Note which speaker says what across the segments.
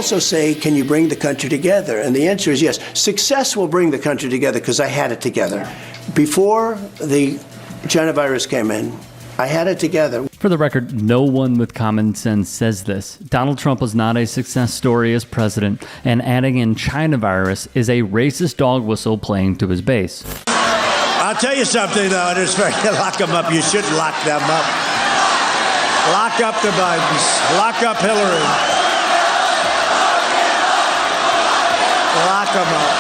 Speaker 1: also say, can you bring the country together? And the answer is yes. Success will bring the country together because I had it together. Before the China virus came in, I had it together.
Speaker 2: For the record, no one with common sense says this. Donald Trump was not a success story as president, and adding in China virus is a racist dog whistle playing to his base.
Speaker 3: I'll tell you something, though. It's fair to lock them up. You should lock them up. Lock up the Bidens. Lock up Hillary. Lock them up.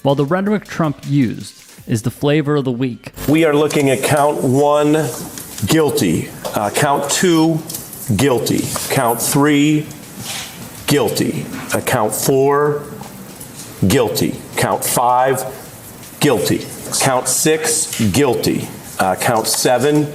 Speaker 2: While the rhetoric Trump used is the flavor of the week.
Speaker 4: We are looking at count 1, guilty. Count 2, guilty. Count 3, guilty. Count 4, guilty. Count 5, guilty. Count 6, guilty. Count 7,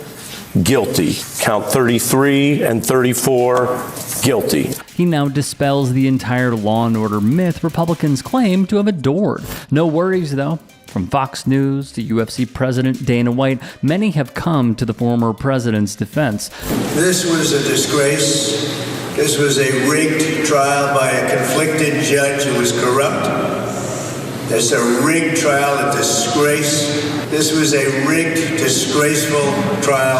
Speaker 4: guilty. Count 33 and 34, guilty.
Speaker 2: He now dispels the entire law and order myth Republicans claim to have adored. No worries, though. From Fox News to UFC President Dana White, many have come to the former president's defense.
Speaker 1: This was a disgrace. This was a rigged trial by a conflicted judge who was corrupt. It's a rigged trial, a disgrace. This was a rigged, disgraceful trial.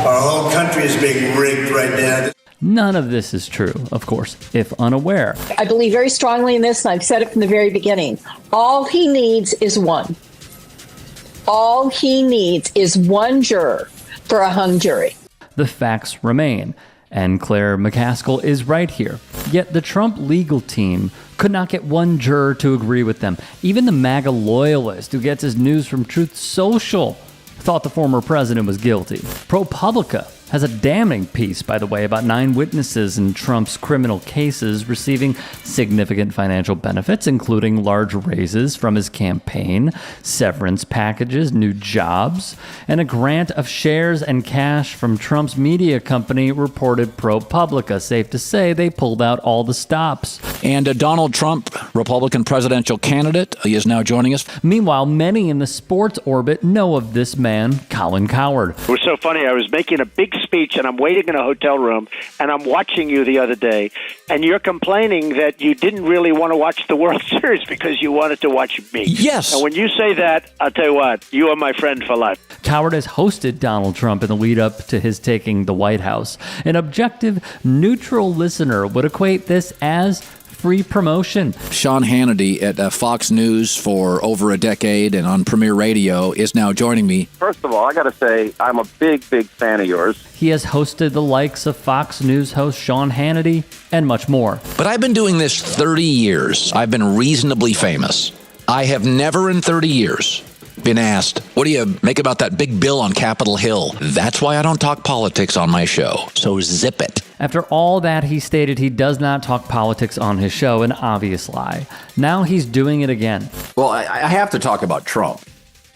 Speaker 1: Our whole country is being rigged right now.
Speaker 2: None of this is true, of course, if unaware.
Speaker 5: I believe very strongly in this, and I've said it from the very beginning. All he needs is one. All he needs is one juror for a hung jury.
Speaker 2: The facts remain, and Claire McCaskill is right here. Yet the Trump legal team could not get one juror to agree with them. Even the MAGA loyalist who gets his news from Truth Social thought the former president was guilty. ProPublica has a damning piece, by the way, about 9 witnesses in Trump's criminal cases receiving significant financial benefits, including large raises from his campaign, severance packages, new jobs, and a grant of shares and cash from Trump's media company, reported ProPublica. Safe to say they pulled out all the stops.
Speaker 6: And Donald Trump, Republican presidential candidate, he is now joining us.
Speaker 2: Meanwhile, many in the sports orbit know of this man, Colin Cowherd.
Speaker 7: It was so funny. I was making a big speech, and I'm waiting in a hotel room, and I'm watching you the other day, and you're complaining that you didn't really want to watch the World Series because you wanted to watch me.
Speaker 6: Yes.
Speaker 7: And when you say that, I'll tell you what, you are my friend for life.
Speaker 2: Cowherd has hosted Donald Trump in the lead-up to his taking the White House. An objective, neutral listener would equate this as free promotion.
Speaker 6: Sean Hannity at Fox News for over a decade and on Premier Radio is now joining me.
Speaker 8: First of all, I got to say, I'm a big fan of yours.
Speaker 2: He has hosted the likes of Fox News host Sean Hannity and much more.
Speaker 6: But I've been doing this 30 years. I've been reasonably famous. I have never in 30 years been asked, what do you make about that big bill on Capitol Hill? That's why I don't talk politics on my show. So zip it.
Speaker 2: After all that, he stated he does not talk politics on his show, an obvious lie. Now he's doing it again.
Speaker 9: Well, I have to talk about Trump.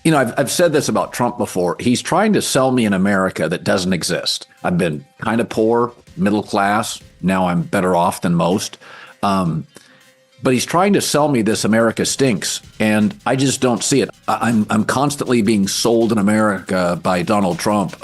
Speaker 9: You know, I've said this about Trump before. He's trying to sell me an America that doesn't exist. I've been kind of poor, middle class. Now I'm better off than most. But he's trying to sell me this America stinks, and I just don't see it. I'm constantly being sold in America by Donald Trump.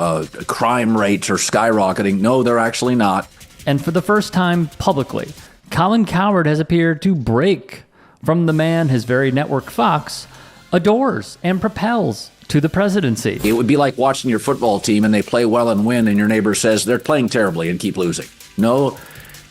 Speaker 9: Crime rates are skyrocketing. No, they're actually not.
Speaker 2: And for the first time publicly, Colin Cowherd has appeared to break from the man his very network Fox adores and propels to the presidency.
Speaker 9: It would be like watching your football team and they play well and win, and your neighbor says they're playing terribly and keep losing. No,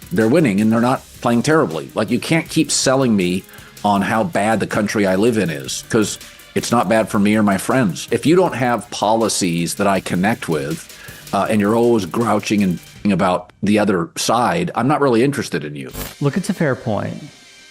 Speaker 9: they're winning and they're not playing terribly. Like, you can't keep selling me on how bad the country I live in is, because it's not bad for me or my friends. If you don't have policies that I connect with, and you're always grouching and about the other side, I'm not really interested in you.
Speaker 2: Look, it's a fair point,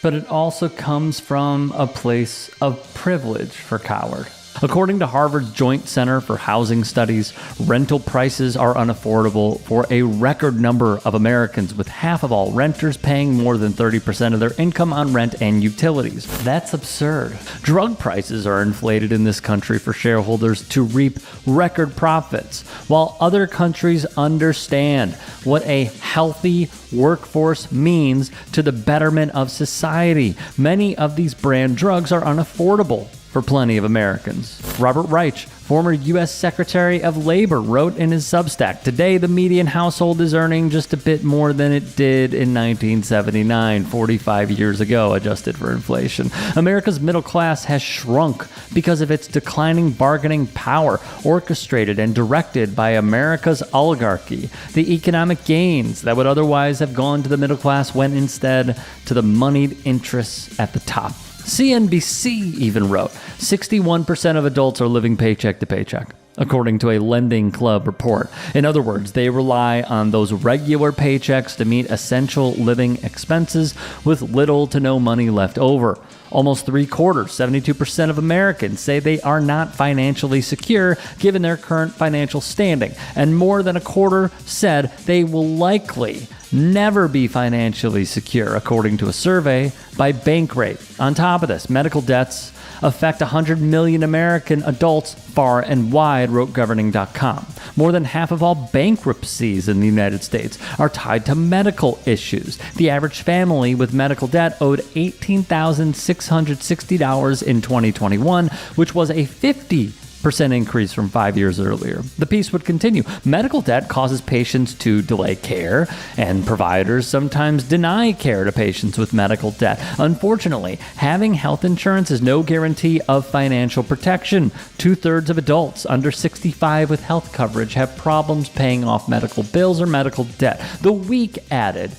Speaker 2: but it also comes from a place of privilege for Cowherd. According to Harvard's Joint Center for Housing Studies, rental prices are unaffordable for a record number of Americans, with half of all renters paying more than 30% of their income on rent and utilities. That's absurd. Drug prices are inflated in this country for shareholders to reap record profits, while other countries understand what a healthy workforce means to the betterment of society. Many of these brand drugs are unaffordable for plenty of Americans. Robert Reich, former U.S. Secretary of Labor, wrote in his Substack, "Today, the median household is earning just a bit more than it did in 1979, 45 years ago, adjusted for inflation. America's middle class has shrunk because of its declining bargaining power, orchestrated and directed by America's oligarchy. The economic gains that would otherwise have gone to the middle class went instead to the moneyed interests at the top." CNBC even wrote, 61% of adults are living paycheck to paycheck, according to a Lending Club report. In other words, they rely on those regular paychecks to meet essential living expenses with little to no money left over. Almost three-quarters, 72% of Americans say they are not financially secure given their current financial standing, and more than a quarter said they will likely never be financially secure, according to a survey by Bankrate. On top of this, medical debts affect 100 million American adults far and wide, wrote Governing.com. More than half of all bankruptcies in the United States are tied to medical issues. The average family with medical debt owed $18,660 in 2021, which was a 50% increase from 5 years earlier. The piece would continue. Medical debt causes patients to delay care, and providers sometimes deny care to patients with medical debt. Unfortunately, having health insurance is no guarantee of financial protection. 2/3 of adults under 65 with health coverage have problems paying off medical bills or medical debt. The Week added,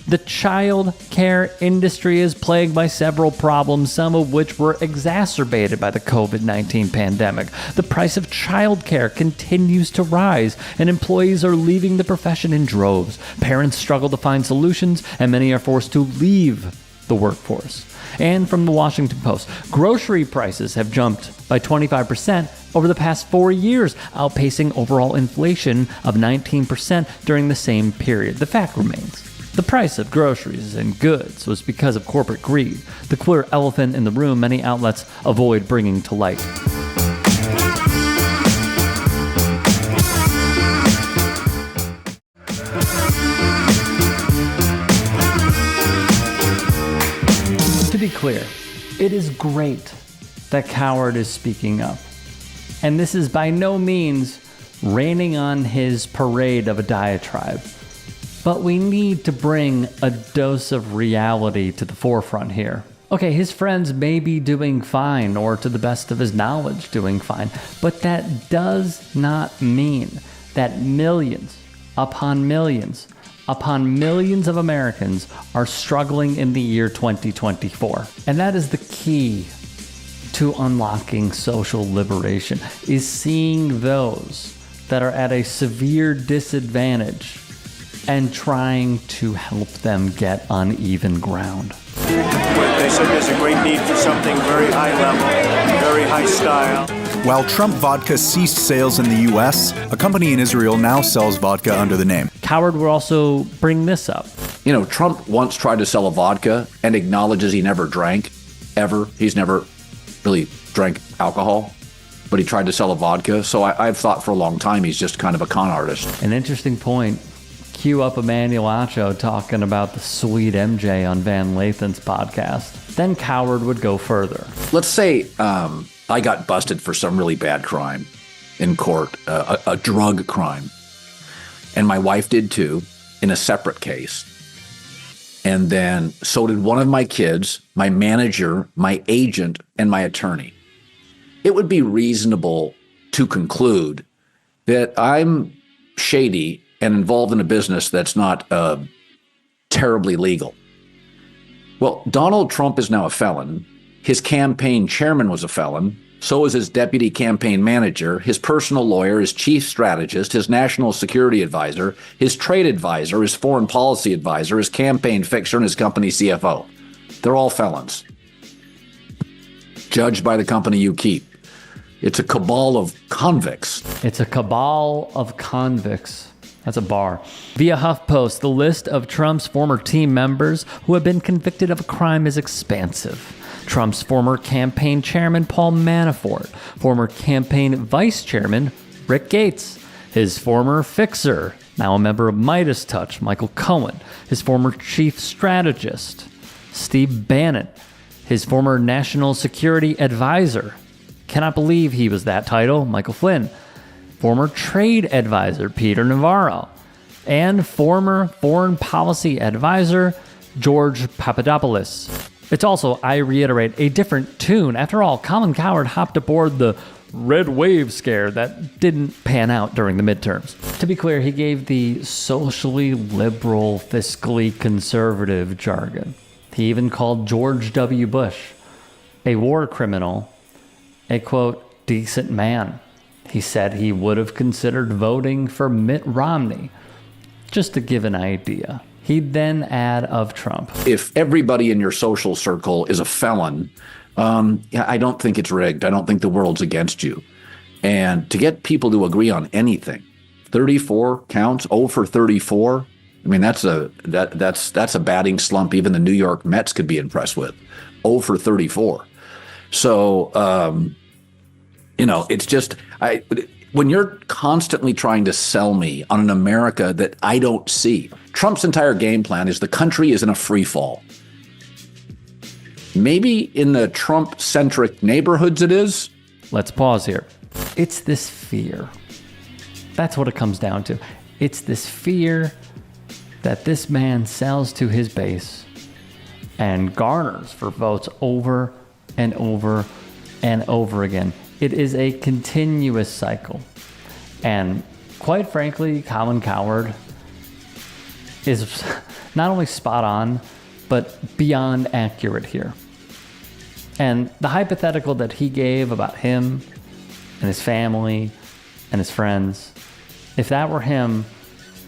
Speaker 2: "The child care industry is plagued by several problems, some of which were exacerbated by the COVID-19 pandemic. The price of child care continues to rise, and employees are leaving the profession in droves. Parents struggle to find solutions, and many are forced to leave the workforce." And from the Washington Post, grocery prices have jumped by 25% over the past 4 years, outpacing overall inflation of 19% during the same period. The fact remains, the price of groceries and goods was because of corporate greed, the clear elephant in the room many outlets avoid bringing to light. To be clear, it is great that Cowherd is speaking up. And this is by no means raining on his parade of a diatribe. But we need to bring a dose of reality to the forefront here. Okay, his friends may be doing fine, or to the best of his knowledge doing fine, but that does not mean that millions upon millions upon millions of Americans are struggling in the year 2024. And that is the key to unlocking social liberation, is seeing those that are at a severe disadvantage and trying to help them get on even ground.
Speaker 3: They said there's a great need for something very high level, very high style.
Speaker 10: While Trump Vodka ceased sales in the U.S., a company in Israel now sells vodka under the name.
Speaker 2: Cowherd would also bring this up.
Speaker 9: You know, Trump once tried to sell a vodka and acknowledges he never drank, ever. He's never really drank alcohol, but he tried to sell a vodka. So I've thought for a long time he's just kind of a con artist.
Speaker 2: An interesting point. Cue up Emmanuel Acho talking about the sweet MJ on Van Lathan's podcast. Then Cowherd would go further.
Speaker 9: Let's say I got busted for some really bad crime in court, a drug crime. And my wife did too, in a separate case. And then so did one of my kids, my manager, my agent, and my attorney. It would be reasonable to conclude that I'm shady and involved in a business that's not terribly legal. Well, Donald Trump is now a felon. His campaign chairman was a felon. So is his deputy campaign manager, his personal lawyer, his chief strategist, his national security advisor, his trade advisor, his foreign policy advisor, his campaign fixer, and his company CFO. They're all felons, judged by the company you keep. It's a cabal of convicts.
Speaker 2: It's a cabal of convicts. That's a bar. Via HuffPost, the list of Trump's former team members who have been convicted of a crime is expansive. Trump's former campaign chairman, Paul Manafort, former campaign vice chairman, Rick Gates, his former fixer, now a member of Midas Touch, Michael Cohen, his former chief strategist, Steve Bannon, his former national security advisor, Cannot believe he was that title, Michael Flynn. Former trade advisor Peter Navarro. And former foreign policy advisor George Papadopoulos. It's also, I reiterate, a different tune. After all, Colin Cowherd hopped aboard the red wave scare that didn't pan out during the midterms. To be clear, he gave the socially liberal, fiscally conservative jargon. He even called George W. Bush a war criminal, a, quote, decent man. He said he would have considered voting for Mitt Romney, just to give an idea. He'd then add of Trump.
Speaker 9: If everybody in your social circle is a felon, I don't think it's rigged. I don't think the world's against you. And to get people to agree on anything, 34 counts, 0 for 34. I mean, that's a batting slump even the New York Mets could be impressed with. 0 for 34. So, it's just when you're constantly trying to sell me on an America that I don't see. Trump's entire game plan is the country is in a free fall. Maybe in the Trump-centric neighborhoods it is.
Speaker 2: Let's pause here. It's this fear. That's what it comes down to. It's this fear that this man sells to his base and garners for votes over and over and over again. It is a continuous cycle. And quite frankly, Colin Cowherd is not only spot on, but beyond accurate here. And the hypothetical that he gave about him and his family and his friends, if that were him,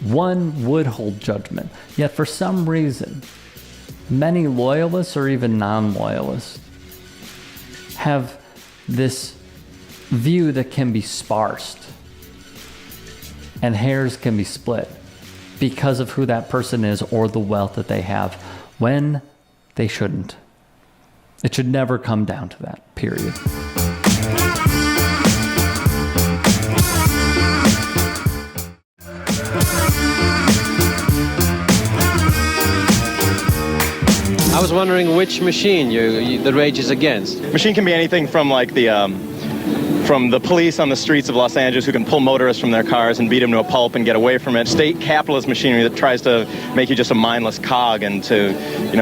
Speaker 2: one would hold judgment. Yet for some reason, many loyalists or even non-loyalists have this view that can be sparsed and hairs can be split because of who that person is or the wealth that they have, when they shouldn't. It should never come down to that, period.
Speaker 11: I was wondering which machine the rage is against.
Speaker 12: Machine can be anything from like from the police on the streets of Los Angeles who can pull motorists from their cars and beat them to a pulp and get away from it. State capitalist machinery that tries to make you just a mindless cog and to,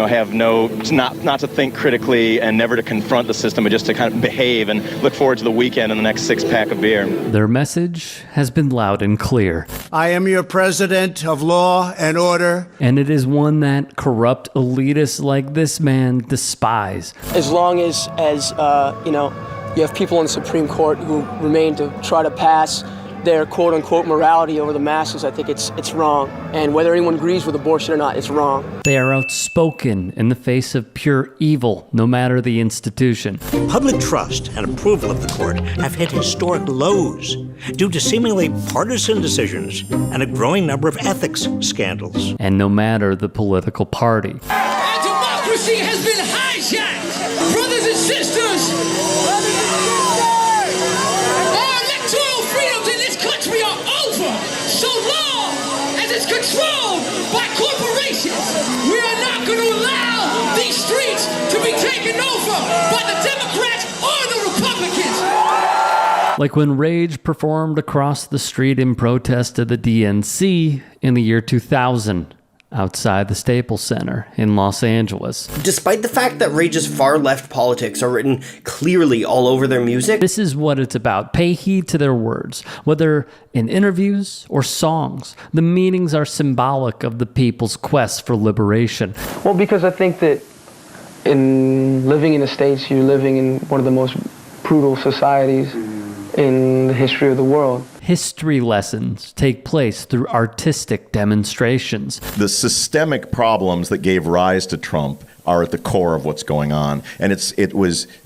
Speaker 12: have not to think critically and never to confront the system, but just to kind of behave and look forward to the weekend and the next 6-pack of beer.
Speaker 2: Their message has been loud and clear.
Speaker 3: I am your president of law and order.
Speaker 2: And it is one that corrupt elitists like this man despise.
Speaker 13: As long as you have people in the Supreme Court who remain to try to pass their quote-unquote morality over the masses, I think it's wrong. And whether anyone agrees with abortion or not, it's wrong.
Speaker 2: They are outspoken in the face of pure evil, no matter the institution.
Speaker 14: Public trust and approval of the court have hit historic lows due to seemingly partisan decisions and a growing number of ethics scandals.
Speaker 2: And no matter the political party.
Speaker 15: Our democracy has been hijacked! Brothers and sisters! Country are over so long as it's controlled by corporations. We are not going to allow these streets to be taken over by the Democrats or the Republicans.
Speaker 2: Like when Rage performed across the street in protest of the DNC in the year 2000. Outside the Staples Center in Los Angeles.
Speaker 16: Despite the fact that Rage's far-left politics are written clearly all over their music.
Speaker 2: This is what it's about. Pay heed to their words. Whether in interviews or songs, the meanings are symbolic of the people's quest for liberation.
Speaker 13: Well, because I think that in living in the States, you're living in one of the most brutal societies in the history of the world.
Speaker 2: History lessons take place through artistic demonstrations.
Speaker 17: The systemic problems that gave rise to Trump are at the core of what's going on. And it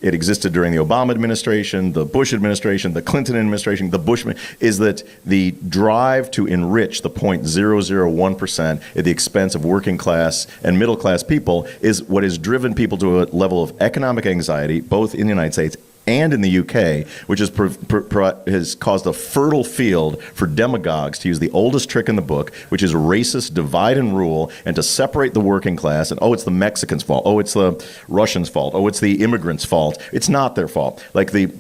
Speaker 17: existed during the Obama administration, the Bush administration, the Clinton administration, the Bush, is that the drive to enrich the 0.001% at the expense of working class and middle class people is what has driven people to a level of economic anxiety, both in the United States and in the UK, which has caused a fertile field for demagogues to use the oldest trick in the book, which is racist divide and rule, and to separate the working class. And, it's the Mexicans' fault. It's the Russians' fault. It's the immigrants' fault. It's not their fault. Like any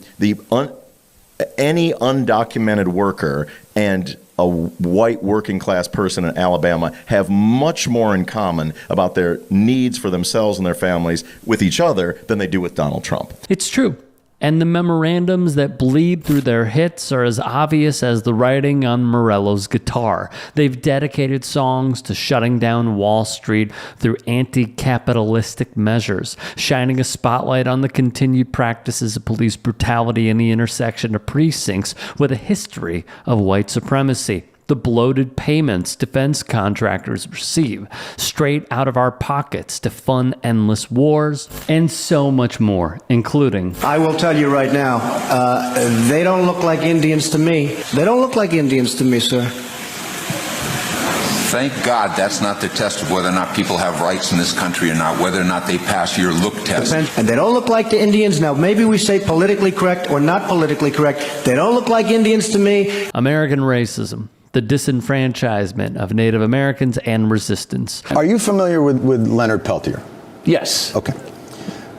Speaker 17: undocumented worker and a white working class person in Alabama have much more in common about their needs for themselves and their families with each other than they do with Donald Trump.
Speaker 2: It's true. And the memorandums that bleed through their hits are as obvious as the writing on Morello's guitar. They've dedicated songs to shutting down Wall Street through anti-capitalistic measures, shining a spotlight on the continued practices of police brutality in the intersection of precincts with a history of white supremacy. The bloated payments defense contractors receive straight out of our pockets to fund endless wars, and so much more, including...
Speaker 18: I will tell you right now, they don't look like Indians to me. They don't look like Indians to me, sir.
Speaker 19: Thank God that's not the test of whether or not people have rights in this country or not, whether or not they pass your look test.
Speaker 18: And they don't look like the Indians. Now, maybe we say politically correct or not politically correct. They don't look like Indians to me.
Speaker 2: American racism. The disenfranchisement of Native Americans and resistance.
Speaker 20: Are you familiar with Leonard Peltier?
Speaker 21: Yes.
Speaker 20: Okay.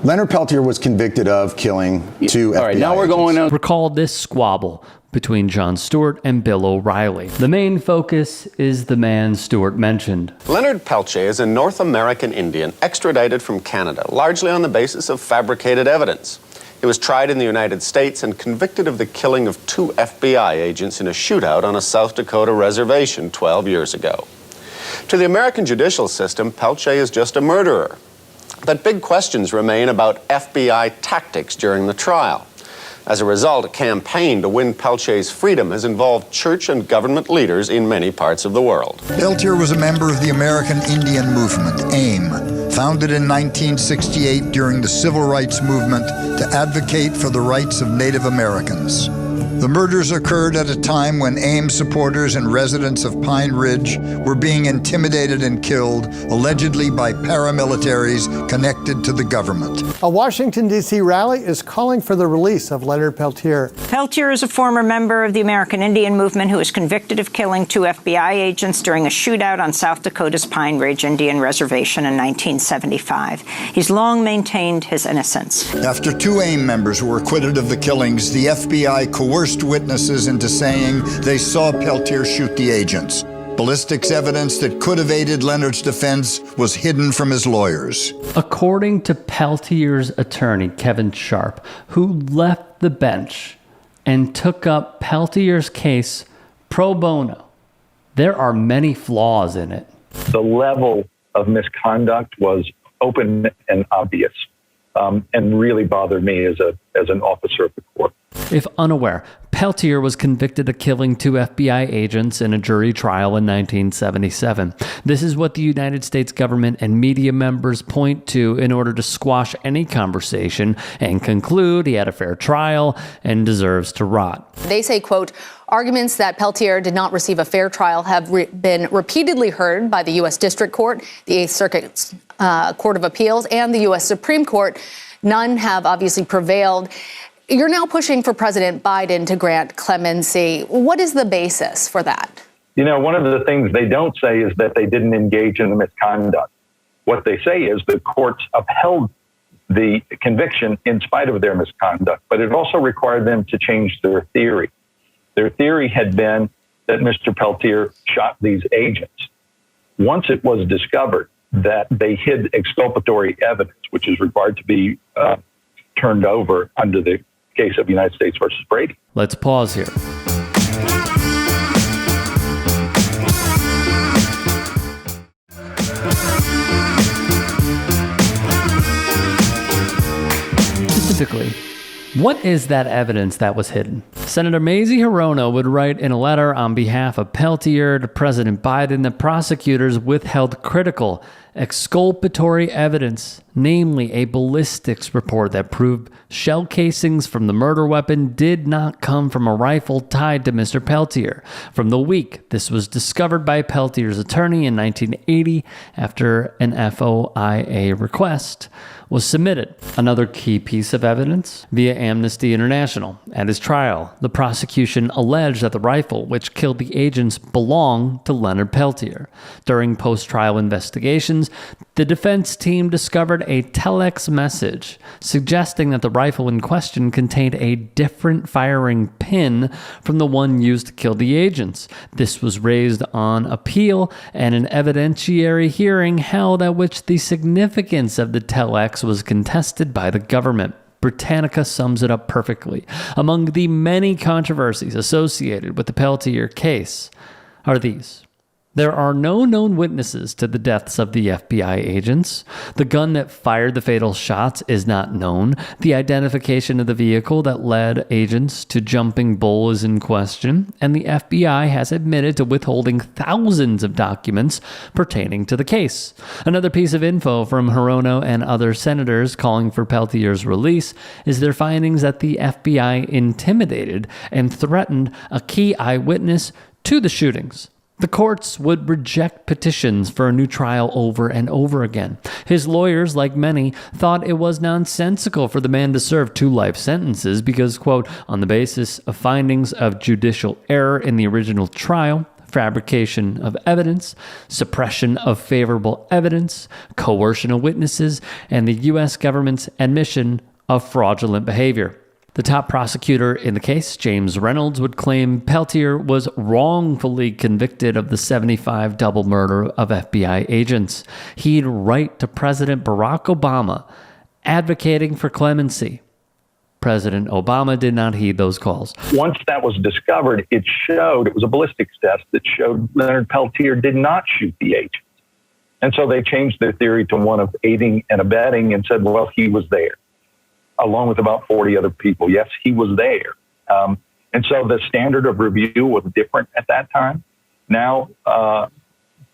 Speaker 20: Leonard Peltier was convicted of killing two FBI
Speaker 21: All right, now we're going on.
Speaker 2: Recall this squabble between Jon Stewart and Bill O'Reilly. The main focus is the man Stewart mentioned.
Speaker 22: Leonard Peltier is a North American Indian extradited from Canada, largely on the basis of fabricated evidence. He was tried in the United States and convicted of the killing of 2 FBI agents in a shootout on a South Dakota reservation 12 years ago. To the American judicial system, Peltier is just a murderer. But big questions remain about FBI tactics during the trial. As a result, a campaign to win Peltier's freedom has involved church and government leaders in many parts of the world.
Speaker 23: Peltier was a member of the American Indian Movement, AIM, founded in 1968 during the Civil Rights Movement to advocate for the rights of Native Americans. The murders occurred at a time when AIM supporters and residents of Pine Ridge were being intimidated and killed, allegedly by paramilitaries connected to the government.
Speaker 24: A Washington, D.C. rally is calling for the release of Leonard Peltier.
Speaker 25: Peltier is a former member of the American Indian Movement who was convicted of killing 2 FBI agents during a shootout on South Dakota's Pine Ridge Indian Reservation in 1975. He's long maintained his innocence.
Speaker 23: After 2 AIM members were acquitted of the killings, the FBI coerced witnesses into saying they saw Peltier shoot the agents. Ballistics evidence that could have aided Leonard's defense was hidden from his lawyers.
Speaker 2: According to Peltier's attorney, Kevin Sharp, who left the bench and took up Peltier's case pro bono, there are many flaws in it.
Speaker 26: The level of misconduct was open and obvious, and really bothered me as an officer of the court.
Speaker 2: If unaware, Peltier was convicted of killing 2 FBI agents in a jury trial in 1977. This is what the United States government and media members point to in order to squash any conversation and conclude he had a fair trial and deserves to rot.
Speaker 27: They say, quote, arguments that Peltier did not receive a fair trial have been repeatedly heard by the U.S. District Court, the 8th Circuit Court of Appeals, and the U.S. Supreme Court. None have obviously prevailed. You're now pushing for President Biden to grant clemency. What is the basis for that?
Speaker 26: You know, one of the things they don't say is that they didn't engage in the misconduct. What they say is the courts upheld the conviction in spite of their misconduct, but it also required them to change their theory. Their theory had been that Mr. Peltier shot these agents. Once it was discovered that they hid exculpatory evidence, which is required to be turned over under the case of United States versus Brady.
Speaker 2: Let's pause here. Specifically, what is that evidence that was hidden? Senator Mazie Hirono would write in a letter on behalf of Peltier to President Biden that prosecutors withheld critical, exculpatory evidence, namely a ballistics report that proved shell casings from the murder weapon did not come from a rifle tied to Mr. Peltier. From the week this was discovered by Peltier's attorney in 1980 after an FOIA request was submitted. Another key piece of evidence, via Amnesty International. At his trial, the prosecution alleged that the rifle which killed the agents belonged to Leonard Peltier. During post-trial investigations, the defense team discovered a telex message suggesting that the rifle in question contained a different firing pin from the one used to kill the agents. This was raised on appeal and an evidentiary hearing held at which the significance of the telex was contested by the government. Britannica sums it up perfectly. Among the many controversies associated with the Peltier case are these. There are no known witnesses to the deaths of the FBI agents. The gun that fired the fatal shots is not known. The identification of the vehicle that led agents to Jumping Bull is in question, and the FBI has admitted to withholding thousands of documents pertaining to the case. Another piece of info from Hirono and other senators calling for Peltier's release is their findings that the FBI intimidated and threatened a key eyewitness to the shootings. The courts would reject petitions for a new trial over and over again. His lawyers, like many, thought it was nonsensical for the man to serve 2 life sentences because, quote, on the basis of findings of judicial error in the original trial, fabrication of evidence, suppression of favorable evidence, coercion of witnesses, and the U.S. government's admission of fraudulent behavior. The top prosecutor in the case, James Reynolds, would claim Peltier was wrongfully convicted of the 75 double murder of FBI agents. He'd write to President Barack Obama advocating for clemency. President Obama did not heed those calls.
Speaker 26: Once that was discovered, it was a ballistics test that showed Leonard Peltier did not shoot the agents. And so they changed their theory to one of aiding and abetting and said, well, he was there, along with about 40 other people. Yes, he was there. And so the standard of review was different at that time. Now,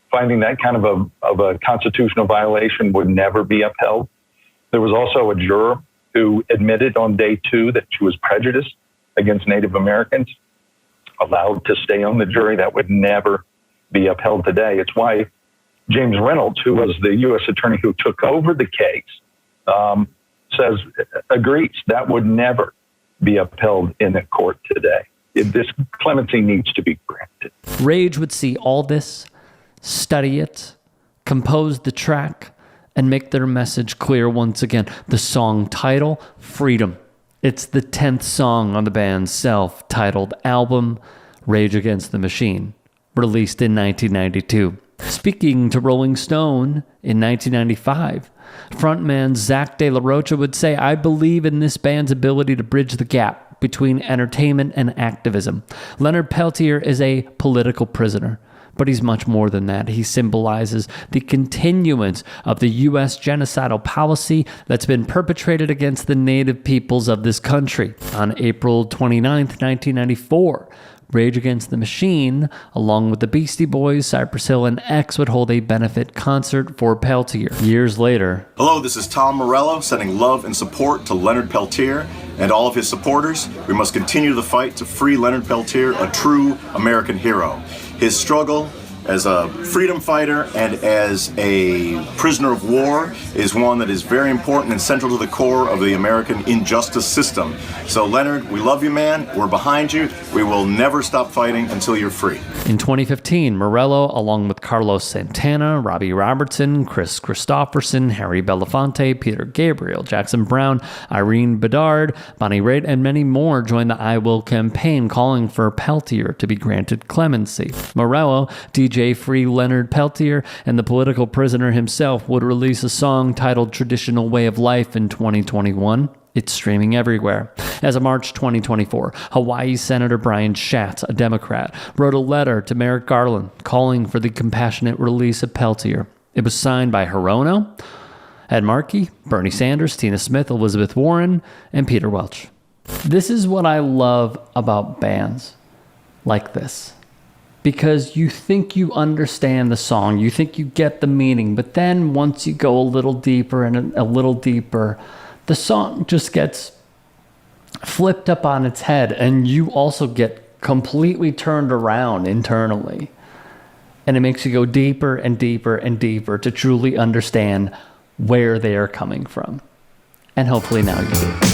Speaker 26: finding that kind of a constitutional violation would never be upheld. There was also a juror who admitted on day 2 that she was prejudiced against Native Americans, allowed to stay on the jury. That would never be upheld today. It's why James Reynolds, who was the U.S. attorney who took over the case, agrees that would never be upheld in a court today. This clemency needs to be granted.
Speaker 2: Rage would see all this, study it, compose the track, and make their message clear once again. The song title, Freedom. It's the 10th song on the band's self-titled album, Rage Against the Machine, released in 1992. Speaking to Rolling Stone in 1995, frontman Zach De La Rocha would say, I believe in this band's ability to bridge the gap between entertainment and activism. Leonard Peltier is a political prisoner, but he's much more than that. He symbolizes the continuance of the U.S. genocidal policy that's been perpetrated against the native peoples of this country. On April 29th, 1994, Rage Against the Machine, along with the Beastie Boys, Cypress Hill, and X, would hold a benefit concert for Peltier. Years later.
Speaker 1: Hello, this is Tom Morello, sending love and support to Leonard Peltier and all of his supporters. We must continue the fight to free Leonard Peltier, a true American hero. His struggle as a freedom fighter and as a prisoner of war is one that is very important and central to the core of the American injustice system. So Leonard, we love you, man. We're behind you. We will never stop fighting until you're free.
Speaker 2: In 2015, Morello, along with Carlos Santana, Robbie Robertson, Chris Christopherson, Harry Belafonte, Peter Gabriel, Jackson Brown, Irene Bedard, Bonnie Raitt, and many more joined the I Will campaign calling for Peltier to be granted clemency. Morello, DJ Free Leonard Peltier, and the political prisoner himself would release a song titled Traditional Way of Life in 2021. It's streaming everywhere. As of March 2024, Hawaii Senator Brian Schatz, a Democrat, wrote a letter to Merrick Garland calling for the compassionate release of Peltier. It was signed by Hirono, Ed Markey, Bernie Sanders, Tina Smith, Elizabeth Warren, and Peter Welch. This is what I love about bands like this. Because you think you understand the song, you think you get the meaning, but then once you go a little deeper and a little deeper, the song just gets flipped up on its head, and you also get completely turned around internally. And it makes you go deeper and deeper and deeper to truly understand where they are coming from. And hopefully now you do.